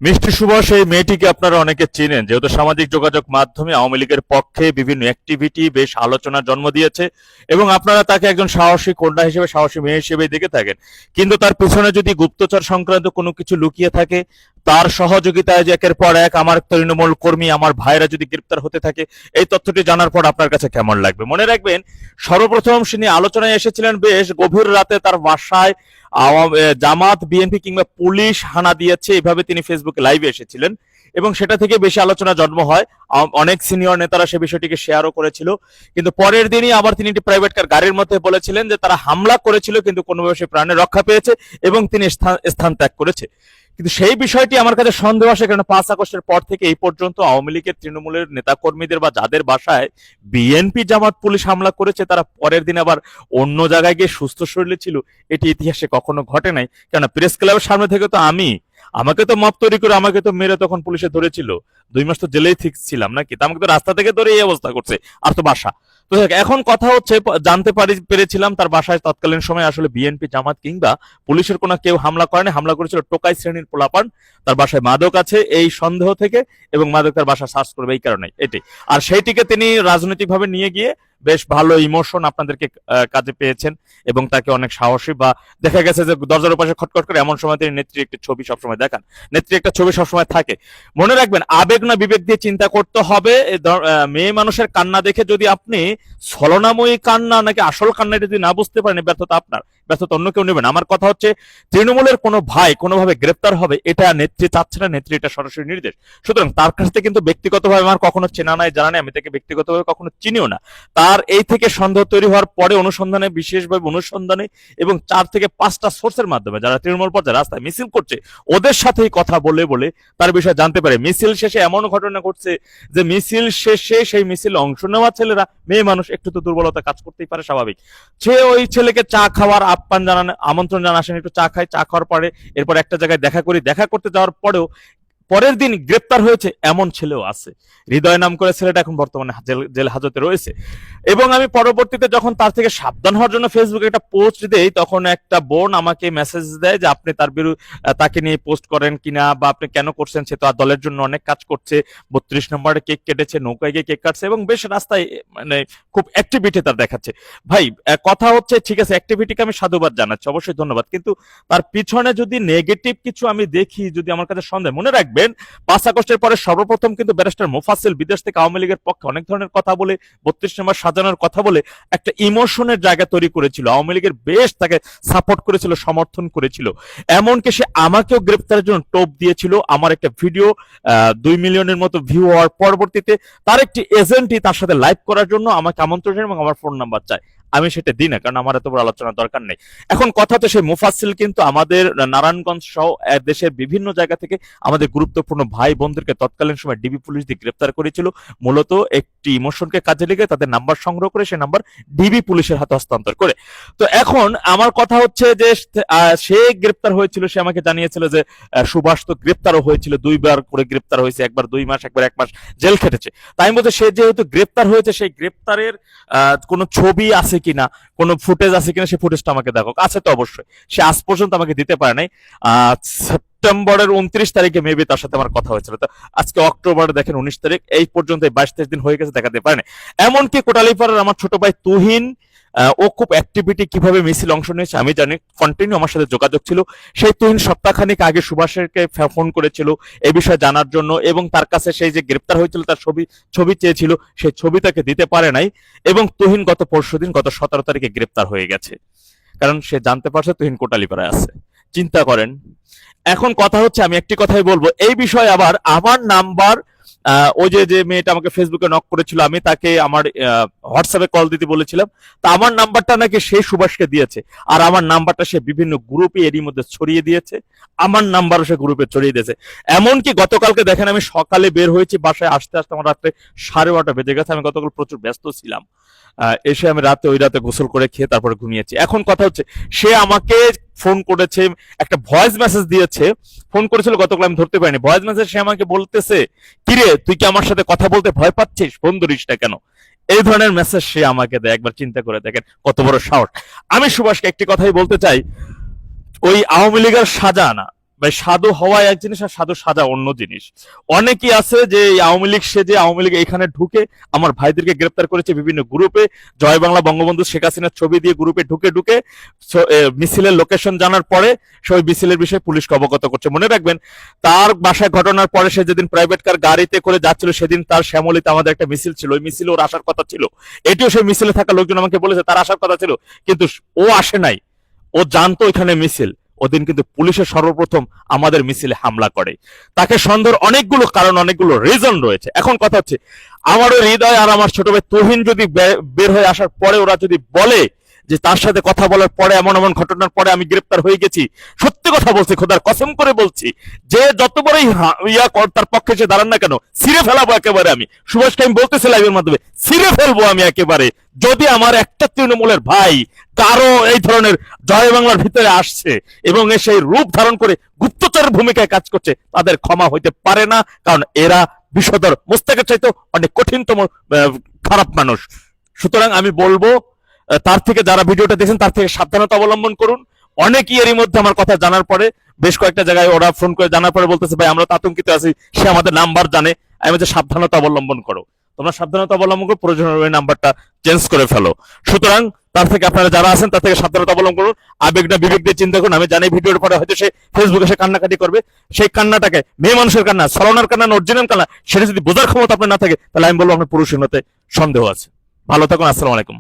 মিষ্টি সুভাষ এই মেয়েটিকে আপনারা অনেকে চিনেন, যেহেতু সামাজিক যোগাযোগ মাধ্যমে আওয়ামী লীগের পক্ষে বিভিন্ন অ্যাক্টিভিটি বেশ আলোচনার জন্ম দিয়েছে এবং আপনারা তাকে একজন সাহসী কন্যা হিসেবে, সাহসী মেয়ে হিসেবে দেখে থাকেন। কিন্তু তার পিছনে যদি গুপ্তচর সংক্রান্ত কোনো কিছু লুকিয়ে থাকে, তার সহযোগিতায় যে একের পর এক আমার তৃণমূল কর্মী, আমার ভাইরা যদি গ্রেপ্তার হতে থাকে, এই তথ্যটি জানার পর আপনার কাছে কেমন লাগবে? মনে রাখবেন, সর্বপ্রথম তিনি আলোচনায় এসেছিলেন বেশ গভীর রাতে, তার বাসায় জামাত, বিএনপি কিংবা পুলিশ হানা দিয়েছে, এভাবে তিনি ফেসবুকে লাইভে এসেছিলেন এবং সেটা থেকে বেশি আলোচনা জন্ম হয়। অনেক সিনিয়র নেতারা সে বিষয়টিকে শেয়ারও করেছিল। কিন্তু পরের দিনই আবার তিনি একটি প্রাইভেট কার গাড়ির মধ্যে বলেছিলেন যে তারা হামলা করেছিল, কিন্তু কোনোভাবে সে প্রাণে রক্ষা পেয়েছে এবং তিনি স্থান ত্যাগ করেছে। কিন্তু সেই বিষয়টি আমার কাছে সন্দেহ আসে, কারণ 5 আগস্টের পর থেকে এই পর্যন্ত আওয়ামী লীগের, তৃণমূলের নেতাকর্মীদের বা যাদের বাসায় বিএনপি, জামাত, পুলিশ হামলা করেছে, তারা পরের দিন আবার অন্য জায়গায় গিয়ে সুস্থ শরীরে ছিল। এটি ইতিহাসে কখনো ঘটে নাই। কেন, প্রেস ক্লাবের সামনে থেকে তো আমাকে তো মপ তৈরি করে আমাকে তো মেরে তখন পুলিশে ধরেছিল। 2 মাস তো জেলেই ঠিক ছিলাম নাকি, আমাকে তো রাস্তা থেকে ধরে এই অবস্থা করছে। আর তো বাসা তো এখন কথা হচ্ছে, জানতে পেরেছিলাম তার বাসায় তৎকালীন সময় আসলে বিএনপি, জামাত কিংবা পুলিশের কোনো কেউ হামলা করেনি, হামলা করেছিল টোকাই শ্রেণীর পোলাপান। তার বাসায় মাদক আছে এই সন্দেহ থেকে, এবং মাদক তার বাসা সার্চ করবে এই কারণে এটি। আর সেইটিকে তিনি রাজনৈতিক ভাবে নিয়ে গিয়ে বেশ ভালো ইমোশন আপনাদেরকে কাজে পেয়েছেন এবং তাকে অনেক সাহসী, বা দেখা গেছে যে দরজার পাশে খটখট করে এমন সময় তিনি নেত্রীর একটি ছবি সবসময় দেখান। নেত্রীর একটা ছবি সবসময় থাকে। মনে রাখবেন, আবেগ না বিবেক দিয়ে চিন্তা করতে হবে। মেয়ে মানুষের কান্না দেখে যদি আপনি ছলনাময়ী কান্না নাকি আসল কান্না যদি না বুঝতে পারেন, ব্যর্থতা আপনার, ব্যর্থতা অন্য কেউ নেবেন। আমার কথা হচ্ছে, তৃণমূলের কোনো ভাই কোনোভাবে গ্রেপ্তার হবে, এটা নেত্রী চাচ্ছে না, নেত্রী এটা সরাসরি নির্দেশ। সুতরাং তার কাছ থেকে কিন্তু ব্যক্তিগতভাবে আমার কখনো চেনা নাই, জানা নাই, আমি তাকে ব্যক্তিগতভাবে কখনো চিনিও না। তার এই থেকে সন্দেহ তৈরি হওয়ার পরে অনুসন্ধানে, বিশেষভাবে অনুসন্ধানে এবং 4 থেকে 5টা সোর্সের মাধ্যমে যারা তৃণমূল পর্যায়ে রাস্তায় মিছিল করছে, ওদের সাথেই কথা বলে বলে তার বিষয়ে জানতে পারে। মিছিল শেষে এমন ঘটনা ঘটছে যে মিছিল শেষে সেই মিছিল অংশ নেওয়া ছেলেরা, মেয়ে মানুষ, একটু তো দুর্বলতা কাজ করতেই পারে, স্বাভাবিক। সে ওই ছেলেকে চা খাওয়ার আপ্যায়ন জানান, আমন্ত্রণ জানাসেন, একটু চা খায়, চা খাওয়ার পরে এরপর একটা জায়গায় দেখা করতে যাওয়ার পরেও পরের দিন গ্রেপ্তার হয়েছে এমন ছেলেও আছে। হৃদয় নাম করে ছেলেটা এখন বর্তমানে জেল হাজতে রয়েছে। এবং আমি পরবর্তীতে যখন তার থেকে সাবধান হওয়ার জন্য ফেসবুকে একটা পোস্ট দেই, তখন একটা বোন আমাকে মেসেজ দেয় যে আপনি তাকে নিয়ে পোস্ট করেন কিনা, বা আপনি কেন করছেন, সে তো আর দলের জন্য অনেক কাজ করছে, 32 নম্বরে কেক কেটেছে, নৌকায় গিয়ে কেক কাটছে এবং বেশ রাস্তায় মানে খুব অ্যাক্টিভিটি তার দেখাচ্ছে। ভাই, কথা হচ্ছে, ঠিক আছে, অ্যাক্টিভিটিকে আমি সাধুবাদ জানাচ্ছি, অবশ্যই ধন্যবাদ, কিন্তু তার পিছনে যদি নেগেটিভ কিছু আমি দেখি, যদি আমার কাছে সন্দেহ, মনে রাখবেন 5 আগস্টের পরে সর্বপ্রথম কিন্তু ব্যারিস্টার মুফাসিল বিদেশ থেকে আওয়ামী লীগের পক্ষে অনেক ধরনের কথা বলে, 32 নম্বর সাজানোর কথা বলে একটা ইমোশনের জায়গা তৈরি করেছিল। আওয়ামী লীগের বেশ তাকে সাপোর্ট করেছিল, সমর্থন করেছিল। এমনকি সে আমাকেও গ্রেপ্তারের জন্য টোপ দিয়েছিল। আমার একটা ভিডিও 2 মিলিয়নের মতো ভিউ হওয়ার পরবর্তীতে তার একটি এজেন্টই তার সাথে লাইভ করার জন্য আমাকে আমন্ত্রণ এবং আমার ফোন নাম্বার চায়। আমি সেটা দিই না, কারণ আমার এত বড় আলোচনার দরকার নেই। এখন কথা তো, সেই মুফাসিল কিন্তু আমাদের নারায়ণগঞ্জ সহ দেশের বিভিন্ন জায়গা থেকে আমাদের গুরুত্বপূর্ণ ভাই বোনদেরকে তৎকালীন সময় ডিবি পুলিশ দিয়ে গ্রেপ্তার করেছিল, মূলত একটি ইমোশনকে কাজে লেগে তাদের নাম্বার সংগ্রহ করে সে নাম্বার ডিবি পুলিশের হাতে হস্তান্তর করে। তো এখন আমার কথা হচ্ছে যে সে গ্রেপ্তার হয়েছিল, সে আমাকে জানিয়েছিল যে সুভাষ তো গ্রেপ্তারও হয়েছিল, 2বার করে গ্রেপ্তার হয়েছে, একবার 2 মাস, একবার 1 মাস জেল খেটেছে। তাই আমি বলতে, সে যেহেতু গ্রেপ্তার হয়েছে, সেই গ্রেপ্তারের কোনো ছবি আছে কিনা, কোনো ফুটেজ আছে কিনা, সেই ফুটেজটা আমাকে দেখো। আছে তো অবশ্যই, সে আজ পর্যন্ত আমাকে দিতে পারে নাই। সেপ্টেম্বরের 29 তারিখে মেবি তার সাথে আমার কথা হয়েছিল। তো আজকে অক্টোবরে দেখেন 19 তারিখ, এই পর্যন্ত 22-23 দিন হয়ে গেছে, দেখাতে পারে না। এমনকি কোটালীপাড়ার আমার ছোট ভাই তুহিন, ও খুব অ্যাক্টিভিটি, কিভাবে মিছিল অংশ নিয়েছে আমি জানি, কন্টিনিউ আমার সাথে যোগাযোগ ছিল। সেই তুহিন সপ্তাহখানিক আগে সুভাষকে ফোন করেছিল এই বিষয়ে জানার জন্য, এবং তার কাছে সেই যে গ্রেপ্তার হয়েছিল তার ছবি চেয়েছিল, সেই ছবি তাকে দিতে পারে নাই। এবং তুহিন গত 17 তারিখে গ্রেপ্তার হয়ে গেছে, কারণ সে জানতে পারছে তুহিন কোটালীপাড়ায় আছে। চিন্তা করেন। এখন কথা হচ্ছে, আমি একটি কথাই বলবো এই বিষয়ে। আবার আমার নাম্বার, ওই যে মেয়েটা আমাকে ফেসবুকে নক করেছিল, আমি তাকে আমার হোয়াটসঅ্যাপে কল দিতে বলেছিলাম, তা আমার নাম্বারটা নাকি সেই সুভাষকে দিয়েছে, আর আমার নাম্বারটা সে বিভিন্ন গ্রুপে এরই মধ্যে ছড়িয়ে দিয়েছে, আমার নাম্বারও সে গ্রুপে ছড়িয়ে দিয়েছে। এমনকি গতকালকে দেখেন, আমি সকালে বের হয়েছি, বাসায় আসতে আসতে আমার রাত্রে 12:30 বেজে গেছে। আমি গতকাল প্রচুর ব্যস্ত ছিলাম, এসে আমি ওই রাতে গোসল করে খেয়ে তারপরে ঘুমিয়েছি। এখন কথা হচ্ছে, সে আমাকে ফোন করেছে, একটা ভয়েস মেসেজ দিয়েছে, ফোন করেছিল গতকাল, আমি ধরতে পারিনি। ভয়েস মেসেজ সে আমাকে বলতেছে, কিরে তুই কি আমার সাথে কথা বলতে ভয় পাচ্ছিস, ফোন ধরিস না কেন? এই ধরনের মেসেজ সে আমাকে দেয়। একবার চিন্তা করে দেখেন কত বড় সাহস। আমি সুভাষকে একটি কথাই বলতে চাই, ওই আওয়ামী লীগের সাজা না, ভাই সাধু হওয়া এক জিনিস আর সাধু সাজা অন্য জিনিস। অনেকেই আছে যে এই আওয়ামী লীগ সেজে আওয়ামী লীগ এখানে ঢুকে আমার ভাইদেরকে গ্রেপ্তার করেছে বিভিন্ন গ্রুপে, জয় বাংলা বঙ্গবন্ধু শেখ হাসিনার ছবি দিয়ে গ্রুপে ঢুকে ঢুকে মিছিলের লোকেশন জানার পরে সেই মিছিলের বিষয়ে পুলিশকে অবগত করছে। মনে রাখবেন তার বাসায় ঘটনার পরে সে যেদিন প্রাইভেট কার গাড়িতে করে যাচ্ছিল সেদিন তার শ্যামলীতে আমাদের একটা মিছিল ছিল, ওই মিছিলে ওর আসার কথা ছিল। এটিও সেই মিছিলে থাকা লোকজন আমাকে বলেছে তার আসার কথা ছিল, কিন্তু ও আসে নাই। ও জানতো এখানে মিছিল, ওদিন কিন্তু পুলিশের সর্বপ্রথম আমাদের মিছিলে হামলা করে। তাকে সন্দেহের অনেকগুলো কারণ, অনেকগুলো রিজন রয়েছে। এখন কথা হচ্ছে আমারও হৃদয় আর আমার ছোট ভাই তুহিন যদি বের হয়ে আসার পরে ওরা যদি বলে যে তার সাথে কথা বলার পরে এমন এমন ঘটনার পরে আমি গ্রেপ্তার হয়ে গেছি, সত্যি কথা বলছি, খোদার কসম করে বলছি, যে যত বড়ই তার পক্ষে সে দাঁড়ান না কেন ছিঁড়ে ফেলাবো একেবারে। আমি সুভাষকে আমি বলতেছি লাইভের মাধ্যমে, ছিঁড়ে ফেলবো আমি একেবারে। যদি আমার একটা তৃণমূলের ভাই কারো এই ধরনের জয় বাংলার ভিতরে আসছে এবং এ সেই রূপ ধারণ করে গুপ্তচরের ভূমিকায় কাজ করছে, তাদের ক্ষমা হইতে পারে না, কারণ এরা বিষধর মোস্তাকের চাইতে অনেক কঠিনতম খারাপ মানুষ। সুতরাং আমি বলবো তার থেকে যারা ভিডিওটা দেখেন তার থেকে সাবধানতা অবলম্বন করুন। অনেকেই এরই মধ্যে আমার কথা জানার পরে বেশ কয়েকটা জায়গায় ওরা ফোন করে জানার পরে বলতেছে ভাই আমরা তো আতঙ্কিত আছি, সে আমাদের নাম্বার জানে। আমি বলছি সাবধানতা অবলম্বন করো, তোমরা সাবধানতা অবলম্বন করো, প্রয়োজন ওই নাম্বারটা চেঞ্জ করে ফেলো। সুতরাং তার থেকে আপনারা যারা আছেন তার থেকে সাবধানতা অবলম্বন করুন, আবেগ না বিবেক দিয়ে চিন্তা করুন। আমি জানি ভিডিওর পরে হয়তো সে ফেসবুকে সে কান্নাকাটি করবে, সেই কান্নাটাকে মেয়ে মানুষের কান্না, ছলনার কান্না, অরিজিনাল কান্না, সেটা যদি বোঝার ক্ষমতা আপনার না থাকে তাহলে আমি বলবো আপনার পুরুষের মতে সন্দেহ আছে। ভালো থাকুন, আসসালামু আলাইকুম।